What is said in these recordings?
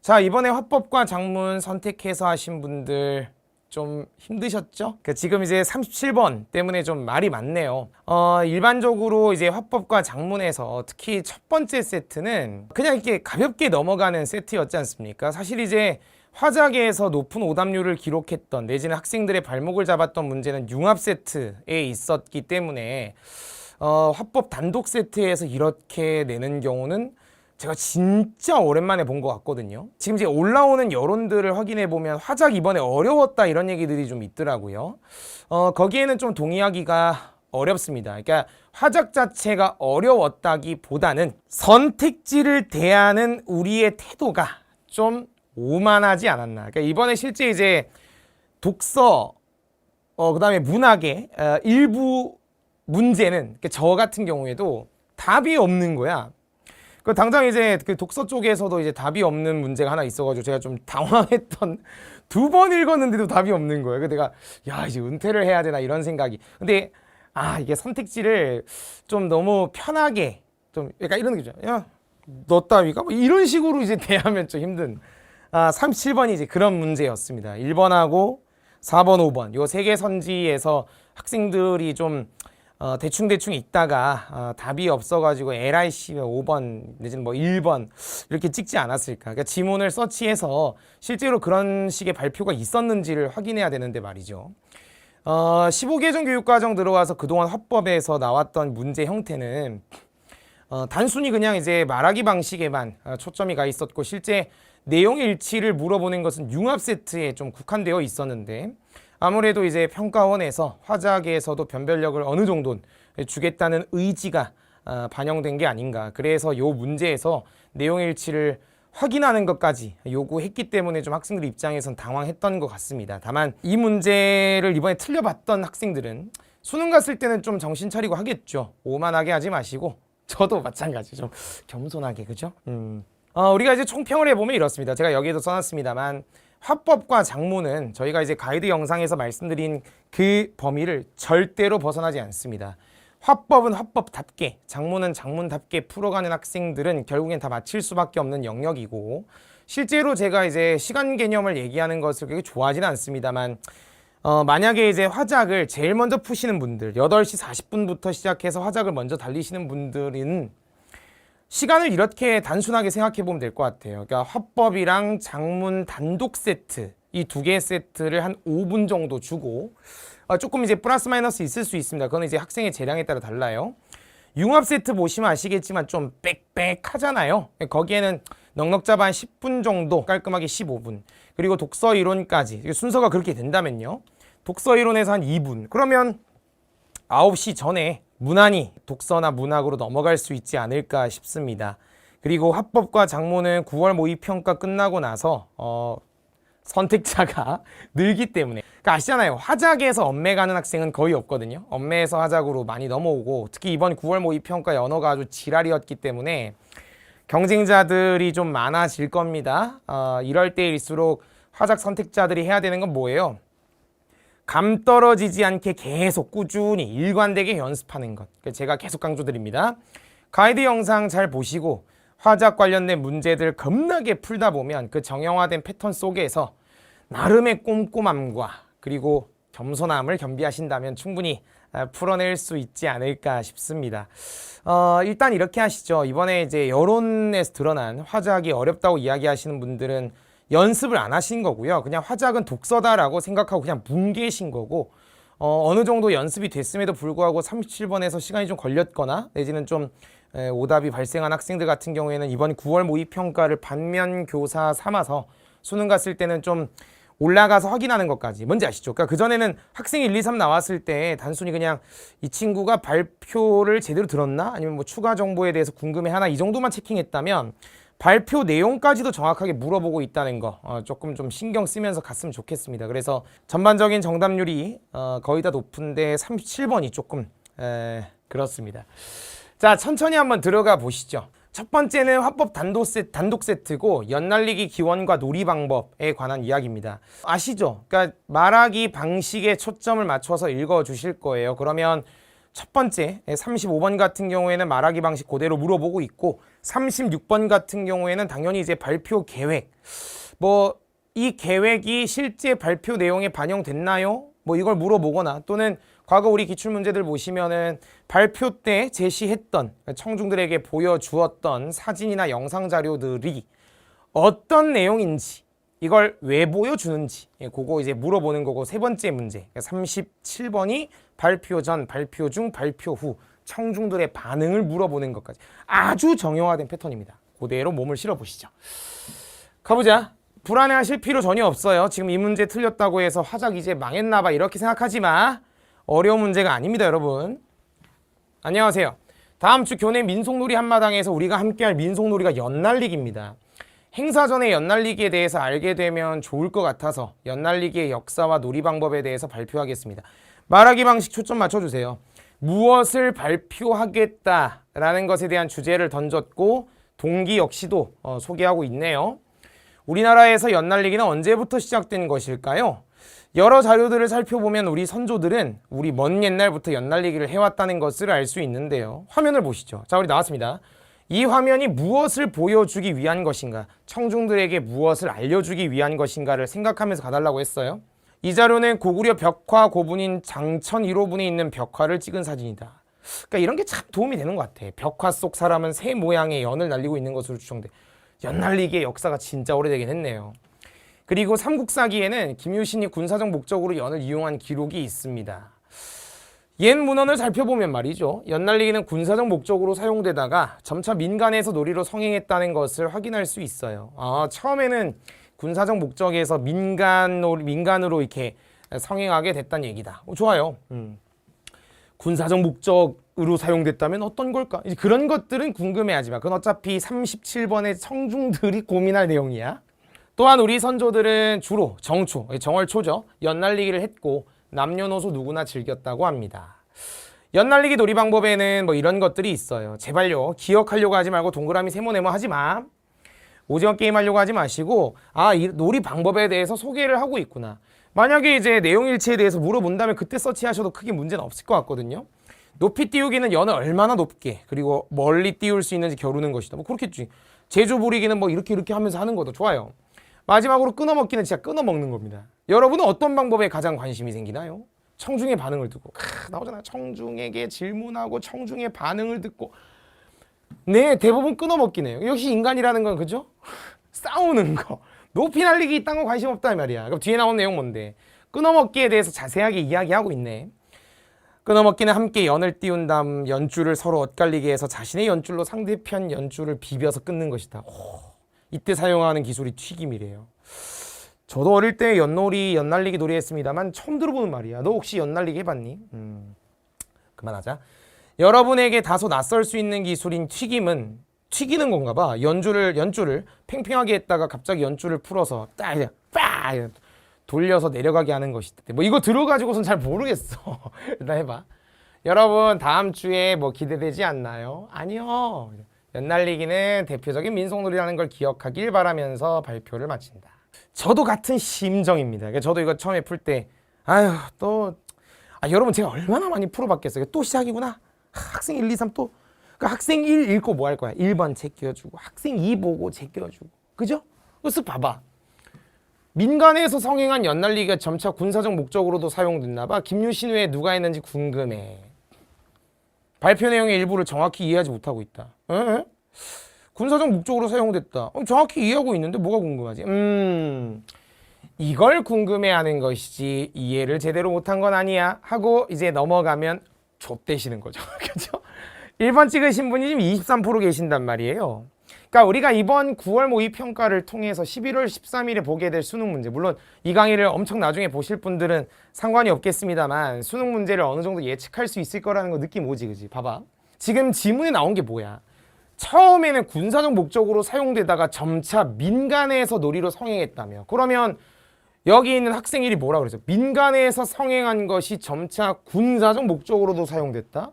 자, 이번에 화법과 작문 선택해서 하신 분들 좀 힘드셨죠? 지금 이제 37번 때문에 좀 말이 많네요. 일반적으로 이제 화법과 작문에서 특히 첫 번째 세트는 그냥 이렇게 가볍게 넘어가는 세트였지 않습니까? 사실 이제 화작에서 높은 오답률을 기록했던 내지는 학생들의 발목을 잡았던 문제는 융합 세트에 있었기 때문에 화법 단독 세트에서 이렇게 내는 경우는 제가 진짜 오랜만에 본 것 같거든요. 지금 이제 올라오는 여론들을 확인해 보면 화작 이번에 어려웠다 이런 얘기들이 좀 있더라고요. 거기에는 좀 동의하기가 어렵습니다. 그러니까 화작 자체가 어려웠다기보다는 선택지를 대하는 우리의 태도가 좀 오만하지 않았나. 그러니까 이번에 실제 이제 독서, 그다음에 문학의 일부 문제는 저 같은 경우에도 답이 없는 거야. 당장 이제 그 독서 쪽에서도 이제 답이 없는 문제가 하나 있어가지고 제가 좀 당황했던, 2번 읽었는데도 답이 없는 거예요. 그래서 내가 야, 이제 은퇴를 해야 되나 이런 생각이. 근데 이게 선택지를 좀 너무 편하게 좀 약간 이런 거죠. 야, 너 따위가 뭐 이런 식으로 이제 대하면 좀 힘든. 37번이 이제 그런 문제였습니다. 1번하고 4번, 5번 요 세 개 선지에서 학생들이 좀 대충 있다가 답이 없어가지고 LIC 5번 내지는 뭐 1번 이렇게 찍지 않았을까. 그러니까 지문을 서치해서 실제로 그런 식의 발표가 있었는지를 확인해야 되는데 말이죠. 15개정 교육과정 들어와서 그동안 화법에서 나왔던 문제 형태는 단순히 그냥 이제 말하기 방식에만 초점이 가 있었고 실제 내용 일치를 물어보는 것은 융합 세트에 좀 국한되어 있었는데 아무래도 이제 평가원에서 화작에서도 변별력을 어느 정도 주겠다는 의지가 반영된 게 아닌가. 그래서 이 문제에서 내용 일치를 확인하는 것까지 요구했기 때문에 좀 학생들 입장에선 당황했던 것 같습니다. 다만 이 문제를 이번에 틀려봤던 학생들은 수능 갔을 때는 좀 정신 차리고 하겠죠. 오만하게 하지 마시고 저도 마찬가지 좀 겸손하게, 그죠? 우리가 이제 총평을 해보면 이렇습니다. 제가 여기에도 써놨습니다만 화법과 작문은 저희가 이제 가이드 영상에서 말씀드린 그 범위를 절대로 벗어나지 않습니다. 화법은 화법답게, 작문은 작문답게 풀어가는 학생들은 결국엔 다 마칠 수밖에 없는 영역이고, 실제로 제가 이제 시간 개념을 얘기하는 것을 그렇게 좋아하지는 않습니다만 만약에 이제 화작을 제일 먼저 푸시는 분들, 8시 40분부터 시작해서 화작을 먼저 달리시는 분들은 시간을 이렇게 단순하게 생각해 보면 될 것 같아요. 그러니까 화법이랑 작문 단독 세트, 이 두 개의 세트를 한 5분 정도 주고 조금 이제 플러스 마이너스 있을 수 있습니다. 그건 이제 학생의 재량에 따라 달라요. 융합 세트 보시면 아시겠지만 좀 빽빽하잖아요. 거기에는 넉넉 잡아 한 10분 정도, 깔끔하게 15분. 그리고 독서 이론까지 순서가 그렇게 된다면요. 독서 이론에서 한 2분. 그러면 9시 전에 무난히 독서나 문학으로 넘어갈 수 있지 않을까 싶습니다. 그리고 화법과 작문은 9월 모의평가 끝나고 나서 선택자가 늘기 때문에, 그러니까 아시잖아요. 화작에서 엄매 가는 학생은 거의 없거든요. 엄매에서 화작으로 많이 넘어오고, 특히 이번 9월 모의평가 연어가 아주 지랄이었기 때문에 경쟁자들이 좀 많아질 겁니다. 이럴 때일수록 화작 선택자들이 해야 되는 건 뭐예요? 감 떨어지지 않게 계속 꾸준히 일관되게 연습하는 것. 제가 계속 강조드립니다. 가이드 영상 잘 보시고 화작 관련된 문제들 겁나게 풀다 보면 그 정형화된 패턴 속에서 나름의 꼼꼼함과 그리고 겸손함을 겸비하신다면 충분히 풀어낼 수 있지 않을까 싶습니다. 일단 이렇게 하시죠. 이번에 이제 여론에서 드러난 화작이 어렵다고 이야기하시는 분들은 연습을 안 하신 거고요. 그냥 화작은 독서다라고 생각하고 그냥 뭉개신 거고, 어느 정도 연습이 됐음에도 불구하고 37번에서 시간이 좀 걸렸거나 내지는 좀 오답이 발생한 학생들 같은 경우에는 이번 9월 모의평가를 반면 교사 삼아서 수능 갔을 때는 좀 올라가서 확인하는 것까지. 뭔지 아시죠? 그러니까 그전에는 학생이 1, 2, 3 나왔을 때 단순히 그냥 이 친구가 발표를 제대로 들었나? 아니면 뭐 추가 정보에 대해서 궁금해 하나? 이 정도만 체킹했다면 발표 내용까지도 정확하게 물어보고 있다는 거 조금 좀 신경 쓰면서 갔으면 좋겠습니다. 그래서 전반적인 정답률이 거의 다 높은데 37번이 조금 그렇습니다. 자, 천천히 한번 들어가 보시죠. 첫 번째는 화법 단독 세트고 연날리기 기원과 놀이 방법에 관한 이야기입니다. 아시죠? 그러니까 말하기 방식에 초점을 맞춰서 읽어 주실 거예요. 그러면 첫 번째 35번 같은 경우에는 말하기 방식 그대로 물어보고 있고 36번 같은 경우에는 당연히 이제 발표 계획 뭐 이 계획이 실제 발표 내용에 반영됐나요? 뭐 이걸 물어보거나 또는 과거 우리 기출문제들 보시면은 발표 때 제시했던 청중들에게 보여주었던 사진이나 영상 자료들이 어떤 내용인지 이걸 왜 보여주는지 그거 이제 물어보는 거고 세 번째 문제 37번이 발표 전, 발표 중, 발표 후 청중들의 반응을 물어보는 것까지 아주 정형화된 패턴입니다. 그대로 몸을 실어보시죠. 가보자. 불안해하실 필요 전혀 없어요. 지금 이 문제 틀렸다고 해서 화작 이제 망했나 봐 이렇게 생각하지 마. 어려운 문제가 아닙니다, 여러분. 안녕하세요. 다음 주 교내 민속놀이 한마당에서 우리가 함께할 민속놀이가 연날리기입니다. 행사 전에 연날리기에 대해서 알게 되면 좋을 것 같아서 연날리기의 역사와 놀이 방법에 대해서 발표하겠습니다. 말하기 방식 초점 맞춰주세요. 무엇을 발표하겠다라는 것에 대한 주제를 던졌고 동기 역시도 소개하고 있네요. 우리나라에서 연날리기는 언제부터 시작된 것일까요? 여러 자료들을 살펴보면 우리 선조들은 우리 먼 옛날부터 연날리기를 해왔다는 것을 알 수 있는데요. 화면을 보시죠. 자, 우리 나왔습니다. 이 화면이 무엇을 보여주기 위한 것인가, 청중들에게 무엇을 알려주기 위한 것인가를 생각하면서 가달라고 했어요. 이 자료는 고구려 벽화 고분인 장천 1호분에 있는 벽화를 찍은 사진이다. 그러니까 이런 게 참 도움이 되는 것 같아. 벽화 속 사람은 새 모양의 연을 날리고 있는 것으로 추정돼. 연날리기의 역사가 진짜 오래되긴 했네요. 그리고 삼국사기에는 김유신이 군사적 목적으로 연을 이용한 기록이 있습니다. 옛 문헌을 살펴보면 말이죠. 연날리기는 군사적 목적으로 사용되다가 점차 민간에서 놀이로 성행했다는 것을 확인할 수 있어요. 처음에는 군사적 목적에서 민간으로 이렇게 성행하게 됐다는 얘기다. 좋아요. 군사적 목적으로 사용됐다면 어떤 걸까? 이제 그런 것들은 궁금해하지 마. 그건 어차피 37번의 청중들이 고민할 내용이야. 또한 우리 선조들은 주로 정월초죠. 연날리기를 했고 남녀노소 누구나 즐겼다고 합니다. 연날리기 놀이 방법에는 뭐 이런 것들이 있어요. 제발요. 기억하려고 하지 말고 동그라미 세모네모 하지 마. 오징어 게임 하려고 하지 마시고 이 놀이 방법에 대해서 소개를 하고 있구나. 만약에 이제 내용일치에 대해서 물어본다면 그때 서치하셔도 크게 문제는 없을 것 같거든요. 높이 띄우기는 연을 얼마나 높게 그리고 멀리 띄울 수 있는지 겨루는 것이다. 뭐 그렇겠지. 제조 부리기는 뭐 이렇게 하면서 하는 것도 좋아요. 마지막으로 끊어먹기는 진짜 끊어먹는 겁니다. 여러분은 어떤 방법에 가장 관심이 생기나요? 청중의 반응을 듣고 나오잖아요. 청중에게 질문하고 청중의 반응을 듣고 네, 대부분 끊어먹기네요. 역시 인간이라는 건 그죠? 싸우는 거. 높이 날리기 이딴 거 관심 없다 이 말이야. 그럼 뒤에 나온 내용 뭔데? 끊어먹기에 대해서 자세하게 이야기하고 있네. 끊어먹기는 함께 연을 띄운 다음 연줄을 서로 엇갈리게 해서 자신의 연줄로 상대편 연줄을 비벼서 끊는 것이다. 이때 사용하는 기술이 튀김이래요. 저도 어릴 때 연날리기 놀이 했습니다만 처음 들어보는 말이야. 너 혹시 연날리기 해봤니? 그만하자. 여러분에게 다소 낯설 수 있는 기술인 튀김은 튀기는 건가 봐. 연줄을 팽팽하게 했다가 갑자기 연줄을 풀어서 딱 돌려서 내려가게 하는 것이다. 뭐 이거 들어가지고선 잘 모르겠어. 일단 해봐. 여러분 다음 주에 뭐 기대되지 않나요? 아니요. 연날리기는 대표적인 민속놀이라는 걸 기억하길 바라면서 발표를 마친다. 저도 같은 심정입니다. 저도 이거 처음에 풀 때 여러분 제가 얼마나 많이 풀어봤겠어요. 또 시작이구나. 학생 1, 2, 3 또 학생 1 읽고 뭐 할 거야? 1번 제껴주고 학생 2 보고 제껴주고 그죠? 그래서 봐봐. 민간에서 성행한 연날리기가 점차 군사적 목적으로도 사용됐나 봐. 김유신 외에 누가 했는지 궁금해. 발표 내용의 일부를 정확히 이해하지 못하고 있다. 군사적 목적으로 사용됐다. 정확히 이해하고 있는데 뭐가 궁금하지? 이걸 궁금해하는 것이지 이해를 제대로 못한 건 아니야 하고 이제 넘어가면 좆되시는 거죠. 그렇죠? 1번 찍으신 분이 지금 23% 계신단 말이에요. 그러니까 우리가 이번 9월 모의평가를 통해서 11월 13일에 보게 될 수능 문제, 물론 이 강의를 엄청 나중에 보실 분들은 상관이 없겠습니다만 수능 문제를 어느 정도 예측할 수 있을 거라는 거 느낌 오지, 그지? 봐봐. 지금 지문에 나온 게 뭐야? 처음에는 군사적 목적으로 사용되다가 점차 민간에서 놀이로 성행했다며. 그러면 여기 있는 학생 1이 뭐라 그랬어? 민간에서 성행한 것이 점차 군사적 목적으로도 사용됐다?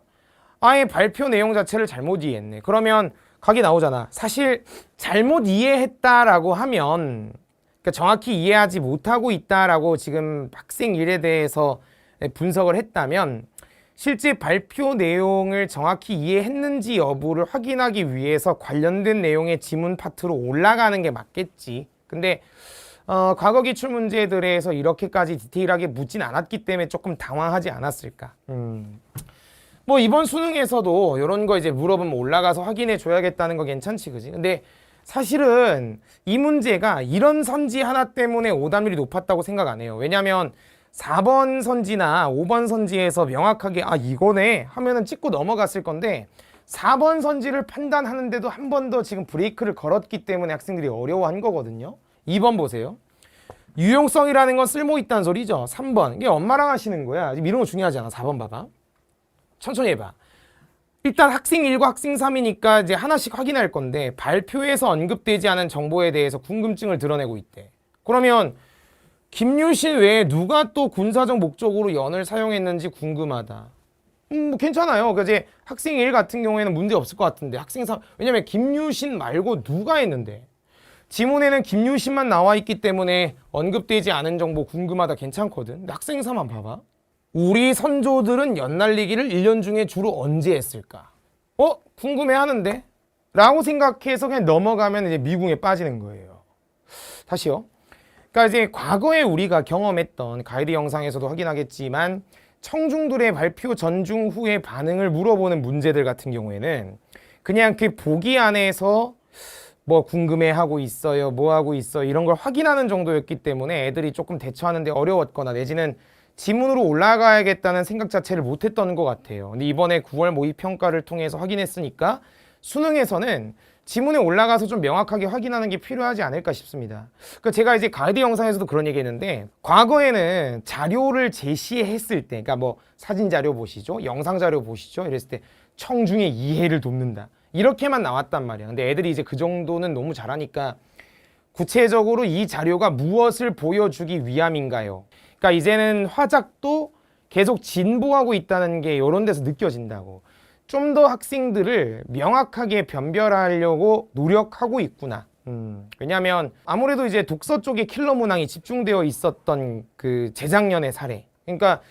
아예 발표 내용 자체를 잘못 이해했네. 그러면 각이 나오잖아. 사실 잘못 이해했다라고 하면, 그러니까 정확히 이해하지 못하고 있다라고 지금 학생 1에 대해서 분석을 했다면 실제 발표 내용을 정확히 이해했는지 여부를 확인하기 위해서 관련된 내용의 지문 파트로 올라가는 게 맞겠지. 근데 과거 기출 문제들에서 이렇게까지 디테일하게 묻진 않았기 때문에 조금 당황하지 않았을까. 뭐 이번 수능에서도 이런 거 이제 물어보면 올라가서 확인해 줘야겠다는 거 괜찮지, 그지? 근데 사실은 이 문제가 이런 선지 하나 때문에 오답률이 높았다고 생각 안 해요. 왜냐면 4번 선지나 5번 선지에서 명확하게 아 이거네 하면은 찍고 넘어갔을 건데 4번 선지를 판단하는데도 한 번 더 지금 브레이크를 걸었기 때문에 학생들이 어려워한 거거든요. 2번 보세요. 유용성이라는 건 쓸모 있다는 소리죠. 3번 이게 엄마랑 하시는 거야. 이런 거 중요하지 않아. 4번 봐봐. 천천히 해봐. 일단 학생 1과 학생 3이니까 이제 하나씩 확인할 건데 발표에서 언급되지 않은 정보에 대해서 궁금증을 드러내고 있대. 그러면 김유신 외에 누가 또 군사적 목적으로 연을 사용했는지 궁금하다. 뭐 괜찮아요. 그러니까 이제 학생 1 같은 경우에는 문제 없을 것 같은데 학생 3 왜냐면 김유신 말고 누가 했는데 지문에는 김유신만 나와 있기 때문에 언급되지 않은 정보 궁금하다 괜찮거든. 근데 학생 3만 봐봐. 우리 선조들은 연날리기를 1년 중에 주로 언제 했을까? 궁금해하는데? 라고 생각해서 그냥 넘어가면 이제 미궁에 빠지는 거예요. 다시요. 그러니까 이제 과거에 우리가 경험했던 가이드 영상에서도 확인하겠지만 청중들의 발표 전중 후의 반응을 물어보는 문제들 같은 경우에는 그냥 그 보기 안에서 뭐 궁금해하고 있어요, 뭐 하고 있어요 이런 걸 확인하는 정도였기 때문에 애들이 조금 대처하는데 어려웠거나 내지는 지문으로 올라가야겠다는 생각 자체를 못했던 것 같아요. 근데 이번에 9월 모의평가를 통해서 확인했으니까 수능에서는 지문에 올라가서 좀 명확하게 확인하는 게 필요하지 않을까 싶습니다. 그러니까 제가 이제 가이드 영상에서도 그런 얘기 했는데 과거에는 자료를 제시했을 때 그러니까 뭐 사진 자료 보시죠, 영상 자료 보시죠 이랬을 때 청중의 이해를 돕는다 이렇게만 나왔단 말이야. 근데 애들이 이제 그 정도는 너무 잘하니까 구체적으로 이 자료가 무엇을 보여주기 위함인가요? 그러니까 이제는 화작도 계속 진보하고 있다는 게 이런 데서 느껴진다고. 좀 더 학생들을 명확하게 변별하려고 노력하고 있구나. 왜냐하면 아무래도 이제 독서 쪽에 킬러 문항이 집중되어 있었던 그 재작년의 사례. 그러니까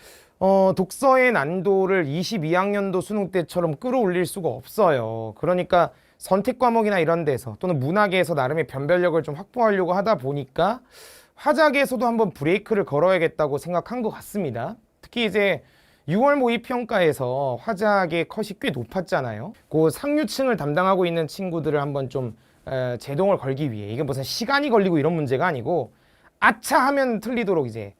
독서의 난도를 22학년도 수능 때처럼 끌어올릴 수가 없어요. 그러니까 선택 과목이나 이런 데서 또는 문학에서 나름의 변별력을 좀 확보하려고 하다 보니까 화작에서도 한번 브레이크를 걸어야겠다고 생각한 것 같습니다. 특히 이제 6월 모의평가에서 화작의 컷이 꽤 높았잖아요. 그 상류층을 담당하고 있는 친구들을 한번 좀 제동을 걸기 위해 이게 무슨 시간이 걸리고 이런 문제가 아니고 아차 하면 틀리도록 이제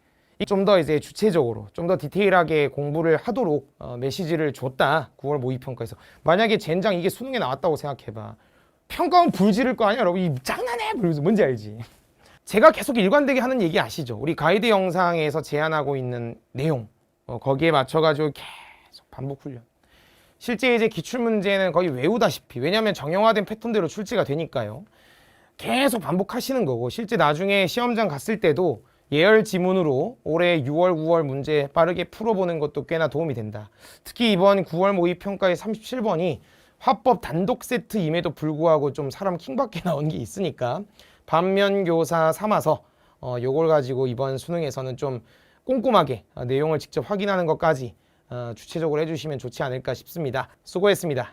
좀 더 이제 주체적으로 좀 더 디테일하게 공부를 하도록 메시지를 줬다. 9월 모의평가에서 만약에 젠장 이게 수능에 나왔다고 생각해봐. 평가원 불 지를 거 아니야 여러분. 이 장난해 그러면서 뭔지 알지? 제가 계속 일관되게 하는 얘기 아시죠? 우리 가이드 영상에서 제안하고 있는 내용 거기에 맞춰가지고 계속 반복 훈련. 실제 이제 기출문제는 거의 외우다시피 왜냐하면 정형화된 패턴대로 출제가 되니까요. 계속 반복하시는 거고 실제 나중에 시험장 갔을 때도 예열 지문으로 올해 6월, 9월 문제 빠르게 풀어보는 것도 꽤나 도움이 된다. 특히 이번 9월 모의평가의 37번이 화법 단독 세트임에도 불구하고 좀 사람 킹받게 나온 게 있으니까 반면교사 삼아서 요걸 가지고 이번 수능에서는 좀 꼼꼼하게 내용을 직접 확인하는 것까지 주체적으로 해주시면 좋지 않을까 싶습니다. 수고했습니다.